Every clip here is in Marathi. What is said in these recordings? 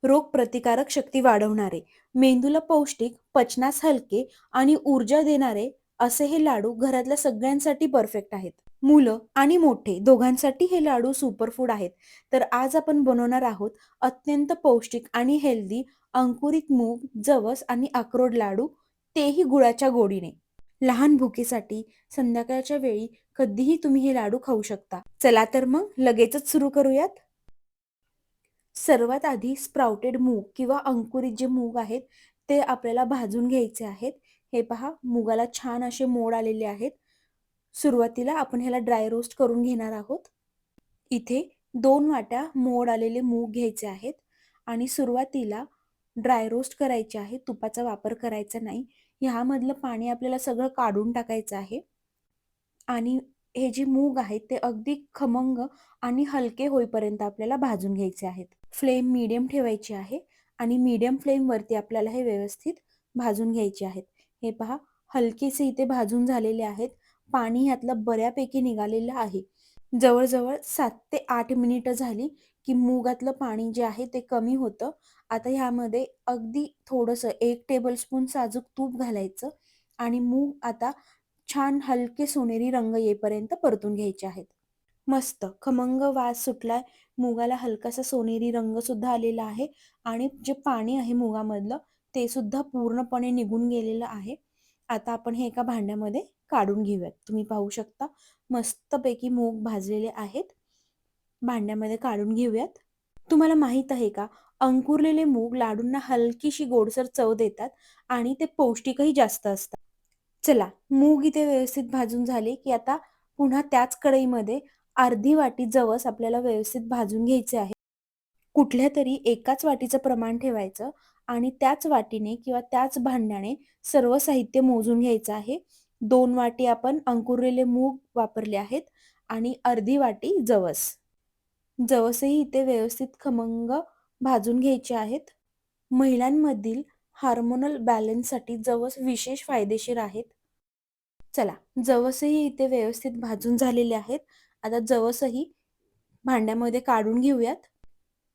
रोगप्रतिकारक शक्ती वाढवणारे, मेंदूला पौष्टिक, पचनास हलके आणि ऊर्जा देणारे असे हे लाडू घरातल्या सगळ्यांसाठी परफेक्ट आहेत. मुलं आणि मोठे दोघांसाठी हे लाडू सुपरफूड आहेत. तर आज आपण बनवणार आहोत अत्यंत पौष्टिक आणि हेल्दी अंकुरित मूग, जवस आणि अक्रोड लाडू, तेही गुळाच्या गोडीने. लहान भुकेसाठी संध्याकाळच्या वेळी कधीही तुम्ही हे लाडू खाऊ शकता. चला तर मग लगेचच सुरू करूयात. सर्वात आधी स्प्राउटेड मूग किंवा अंकुरित जे मूग आहेत ते आपल्याला भाजून घ्यायचे आहेत. हे पहा, मुगाला छान असे मोड आलेले आहेत. सुरुवातीला आपण ह्याला ड्राय रोस्ट करून घेणार आहोत. इथे 2 वाट्या मोड आलेले मूग घ्यायचे आहेत आणि सुरुवातीला ड्राय रोस्ट करायचे आहे. तुपाचा वापर करायचा नाही. ह्यामधलं पाणी आपल्याला सगळं काढून टाकायचं आहे आणि हे जे मूग आहेत ते अगदी खमंग आणि हलके होईपर्यंत आपल्याला भाजून घ्यायचे आहेत. फ्लेम मीडियम ठेवायची आहे आणि मीडियम फ्लेमवरती आपल्याला हे व्यवस्थित भाजून घ्यायचे आहेत. हे पहा, हलकेसे इथे भाजून झालेले आहेत. पाणी ह्यातलं बऱ्यापैकी निघालेलं आहे. जवळ-जवळ 7 ते 8 मिनिटं झाली की मुगातलं पाणी जे आहे ते कमी होतं. आता ह्यामध्ये अगदी थोडंसं 1 टेबलस्पून साजूक तूप घालायचं आणि मूग आता छान हलके सोनेरी रंग येईपर्यंत परतून घ्यायचे आहेत. मस्त खमंग वास सुटलाय. मुगाला हलकासा सोनेरी रंग सुद्धा आलेला आहे आणि जे पाणी आहे मुगामधलं ते सुद्धा पूर्णपणे निघून गेलेलं आहे. आता आपण हे एका भांड्यामध्ये काढून घेऊयात. तुम्ही पाहू शकता मस्तपैकी मूग भाजलेले आहेत. भांड्यामध्ये काढून घेऊयात. तुम्हाला माहित आहे का, अंकुरलेले मूग लाडूंना हलकीशी गोडसर चव देतात आणि ते पौष्टिकही जास्त असतात. चला, मूग इथे व्यवस्थित भाजून झाले की आता पुन्हा त्याच कढईमध्ये अर्धी वाटी जवस आपल्याला व्यवस्थित भाजून घ्यायचे आहे. कुठल्यातरी एकाच वाटीचं प्रमाण ठेवायचं आणि त्याच वाटीने किंवा त्याच भांड्याने सर्व साहित्य मोजून घ्यायचं आहे. 2 वाटी आपण अंकुरलेले मूग वापरले आहेत आणि अर्धी वाटी जवस. जवसही इथे व्यवस्थित खमंग भाजून घ्यायचे आहेत. महिलांमधील हार्मोनल बॅलन्ससाठी जवस विशेष फायदेशीर आहेत. चला, जवसही इथे व्यवस्थित भाजून झालेले आहेत. आता जवसही भांड्यामध्ये काढून घेऊयात.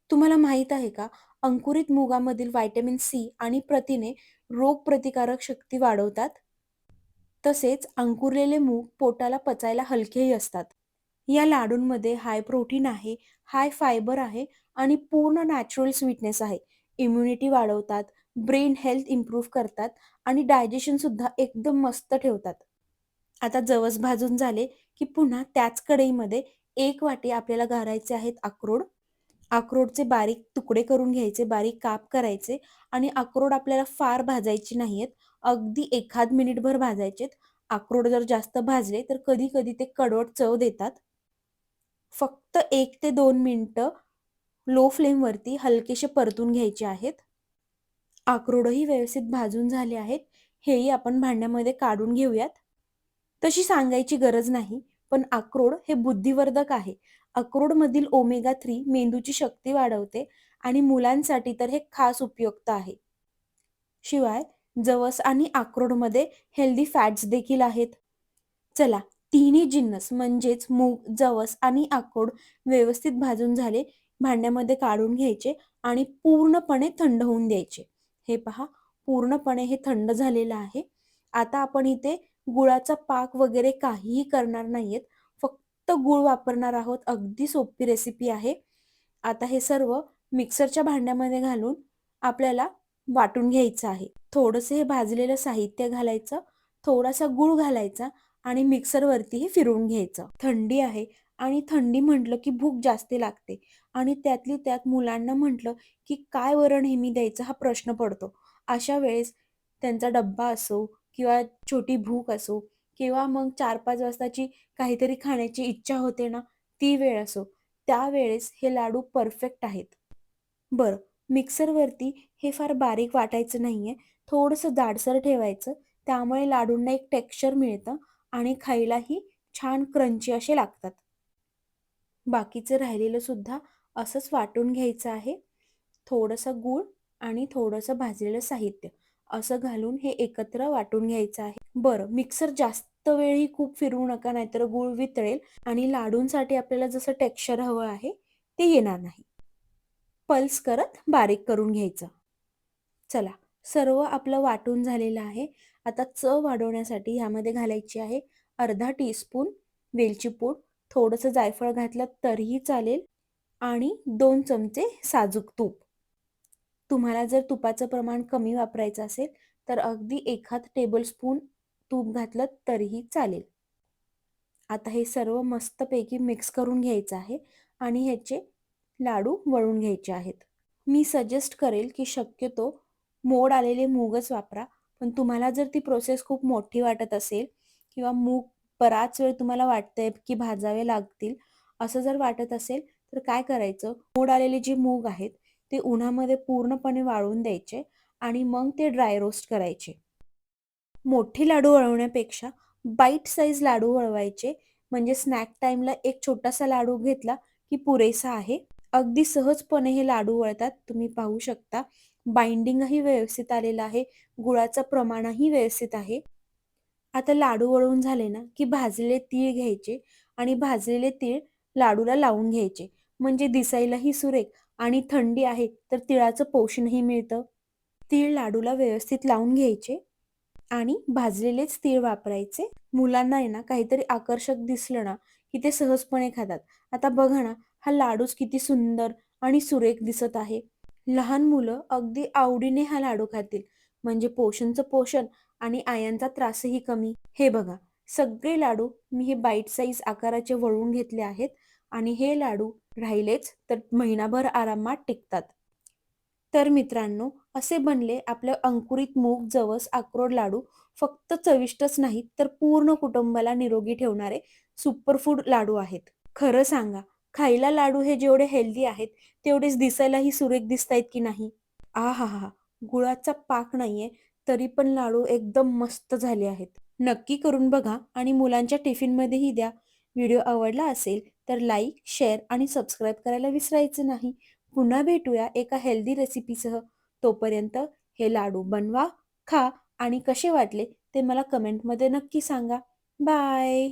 तुम्हाला माहीत आहे का, अंकुरित मुगामधील व्हिटॅमिन सी आणि प्रथिने रोगप्रतिकारक शक्ती वाढवतात. तसेच अंकुरलेले मूग पोटाला पचायला हलकेही असतात. या लाडूंमध्ये हाय प्रोटीन आहे, हाय फायबर आहे आणि पूर्ण नॅचरल स्वीटनेस आहे. इम्युनिटी वाढवतात, ब्रेन हेल्थ इम्प्रूव्ह करतात आणि डायजेशन सुद्धा एकदम मस्त ठेवतात. आता जवस भाजून झाले की पुन्हा त्याच कढईमध्ये 1 वाटी आपल्याला घालायचे आहेत अक्रोड. अक्रोडचे बारीक तुकडे करून घ्यायचे, बारीक काप करायचे आणि अक्रोड आपल्याला फार भाजायचे नाहीयेत. अगदी एखाद मिनिटभर भाजायचेत. अक्रोड जर जास्त भाजले तर कधी-कधी ते कडवट चव देतात. फक्त 1 ते 2 मिनिटं लो फ्लेमवरती हलकेसे परतून घ्यायचे आहेत. अक्रोडही व्यवस्थित भाजून झाले आहेत. हेही आपण भांड्यामध्ये काढून घेऊयात. तशी सांगायची गरज नाही, पण अक्रोड हे बुद्धिवर्धक आहे. अक्रोडमधील ओमेगा 3 मेंदूची शक्ती वाढवते आणि मुलांसाठी तर हे खास उपयुक्त आहे. शिवाय जवस आणि अक्रोडमध्ये हेल्दी फॅट्स देखील आहेत. चला, तिन्ही जिन्नस म्हणजेच मूग, जवस आणि अक्रोड व्यवस्थित भाजून झाले. भांड्यामध्ये काढून घ्यायचे आणि पूर्णपणे थंड होऊन द्यायचे. हे पहा, पूर्णपणे हे थंड झालेलं आहे. आता आपण इथे गुळाचा पाक वगैरे काहीही करणार नाहीयेत. फक्त गूळ वापरणार आहोत. अगदी सोपी रेसिपी आहे. आता हे सर्व मिक्सरच्या भांड्यामध्ये घालून आपल्याला वाटून घ्यायचं आहे. थोडंसं हे भाजलेलं साहित्य घालायचं, थोडासा गूळ घालायचा आणि मिक्सरवरती हे फिरवून घ्यायचं. थंडी आहे आणि थंडी म्हटलं की भूक जास्ती लागते आणि त्यातली त्यात मुलांना म्हटलं की काय वरण नेहमी द्यायचं हा प्रश्न पडतो. अशा वेळेस त्यांचा डब्बा असो किंवा छोटी भूक असो किंवा मग 4-5 वाजताची काहीतरी खाण्याची इच्छा होते ना, ती वेळ असो, त्यावेळेस हे लाडू परफेक्ट आहेत. बरं, मिक्सरवरती हे फार बारीक वाटायचं नाहीये. थोडंसं जाडसर ठेवायचं. त्यामुळे लाडूंना एक टेक्स्चर मिळतं आणि खायलाही छान क्रंची असे लागतात. बाकीचं राहिलेलं सुद्धा असंच वाटून घ्यायचं आहे. थोडंसं गूळ आणि थोडंसं भाजलेलं साहित्य असं घालून हे एकत्र वाटून घ्यायचं आहे. बरं, मिक्सर जास्त वेळही खूप फिरवू नका, नाहीतर गूळ वितळेल आणि लाडूंसाठी आपल्याला जसं टेक्स्चर हवं आहे ते येणार नाही. पल्स करत बारीक करून घ्यायचं. चला, सर्व आपलं वाटून झालेलं आहे. आता चव वाढवण्यासाठी ह्यामध्ये घालायची आहे अर्धा टीस्पून वेलची पूड, थोडंसं जायफळ घातलं तरीही चालेल आणि 2 चमचे साजूक तूप. तुम्हाला जर तुपाचं प्रमाण कमी वापरायचं असेल तर अगदी एखाद टेबलस्पून तूप घातलं तरीही चालेल. आता हे सर्व मस्तपैकी मिक्स करून घ्यायचं आहे आणि ह्याचे लाडू वळून घ्यायचे आहेत. मी सजेस्ट करेल की शक्यतो मोड आलेले मूगच वापरा. पण तुम्हाला जर ती प्रोसेस खूप मोठी वाटत असेल किंवा मूग बराच वेळ तुम्हाला वाटतंय की भाजावे लागतील, असं जर वाटत असेल तर काय करायचं, मोड आलेले जे मूग आहेत ते उन्हामध्ये पूर्णपणे वाळून द्यायचे आणि मग ते ड्राय रोस्ट करायचे. मोठे लाडू वळवण्यापेक्षा बाईट साईज लाडू वळवायचे, म्हणजे स्नॅक टाईमला एक छोटासा लाडू घेतला की पुरेसा आहे. अगदी सहजपणे हे लाडू वळतात, तुम्ही पाहू शकता. बाइंडिंगही व्यवस्थित आलेलं आहे, गुळाचं प्रमाणही व्यवस्थित आहे. आता लाडू वळवून झाले ना की भाजलेले तीळ घ्यायचे आणि भाजलेले तीळ लाडूला लावून घ्यायचे, म्हणजे दिसायलाही सुरेख आणि थंडी आहे तर तिळाचं पोषणही मिळतं. तीळ लाडूला व्यवस्थित लावून घ्यायचे आणि भाजलेलेच तीळ वापरायचे. मुलांना आहे ना काहीतरी आकर्षक दिसलं ना की ते सहजपणे खातात. आता बघा ना, हा लाडूच किती सुंदर आणि सुरेख दिसत आहे. लहान मुलं अगदी आवडीने हा लाडू खातील, म्हणजे पोषणचं पोषण आणि आयांचा त्रासही कमी. हे बघा, सगळे लाडू मी हे बाईट साईज आकाराचे वळून घेतले आहेत आणि हे लाडू राहिलेच तर महिनाभर आरामात टिकतात. तर मित्रांनो, असे बनले आपले अंकुरित मूग, जवस, अक्रोड लाडू. फक्त चविष्टच नाहीत तर पूर्ण कुटुंबाला निरोगी ठेवणारे सुपरफूड लाडू आहेत. खरं सांगा, खायला लाडू हे जेवढे हेल्दी आहेत तेवढेच दिसायलाही सुरेख दिसतायत की नाही? आहाहा! गुळाचा पाक नाहीये तरी पण लाडू एकदम मस्त झाले आहेत. नक्की करून बघा आणि मुलांच्या टिफिनमध्येही द्या. व्हिडिओ आवडला असेल तर लाईक, शेअर आणि सबस्क्राईब करायला विसरायचं नाही. पुन्हा भेटूया एका हेल्दी रेसिपीसह. तोपर्यंत हे लाडू बनवा, खा आणि कसे वाटले ते मला कमेंटमध्ये नक्की सांगा. बाय.